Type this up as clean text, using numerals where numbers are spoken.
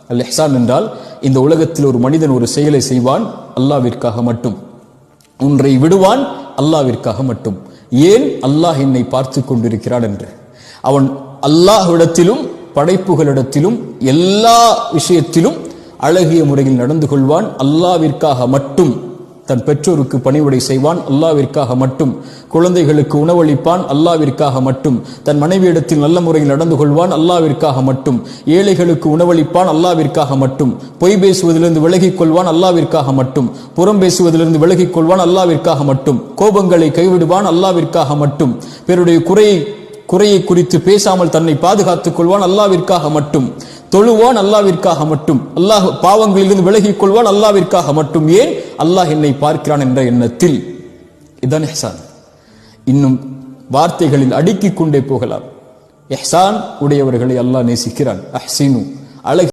அல் இஹ்சான் என்றால் இந்த உலகத்தில் ஒரு மனிதன் ஒரு செயலை செய்வான் அல்லாஹ்விற்காக மட்டும், ஒன்றை விடுவான் அல்லாஹ்விற்காக மட்டும். ஏன்? அல்லாஹ் என்னை பார்த்து கொண்டிருக்கிறான் என்று. அவன் அல்லாஹ்விடத்திலும் படைப்புகளிடத்திலும் எல்லா விஷயத்திலும் அழகிய முறையில் நடந்து கொள்வான் அல்லாஹ்விற்காக மட்டும். தன் பெற்றோருக்கு பணிவிடை செய்வான் அல்லாஹ்விற்காக மட்டும். குழந்தைகளுக்கு உணவளிப்பான் அல்லாஹ்விற்காக மட்டும். தன் மனைவியிடத்தில் நல்ல முறையில் நடந்து கொள்வான் அல்லாஹ்விற்காக மட்டும். ஏழைகளுக்கு உணவளிப்பான் அல்லாஹ்விற்காக மட்டும். பொய் பேசுவதிலிருந்து விலகிக் கொள்வான் அல்லாஹ்விற்காக மட்டும். புறம் பேசுவதிலிருந்து விலகிக் கொள்வான் அல்லாஹ்விற்காக மட்டும். கோபங்களை கைவிடுவான் அல்லாஹ்விற்காக மட்டும். பிறருடைய குறையை குறித்து பேசாமல் தன்னை பாதுகாத்துக் கொள்வான் அல்லாஹ்விற்காக மட்டும். தொழுவான் அல்லாஹ்விற்காக மட்டும். அல்லாஹ் பாவங்களிலிருந்து விலகிக் கொள்வான் அல்லாஹ்விற்காக மட்டும். ஏன்? அல்லாஹ் என்னை பார்க்கிறான் என்ற எண்ணத்தில். இதான் இஹ்சான். இன்னும் வார்த்தைகளில் அடுக்கிக் கொண்டே போகலாம். இஹ்சான் உடையவர்களை அல்லாஹ் நேசிக்கிறான். அஹ்சினு, அழகு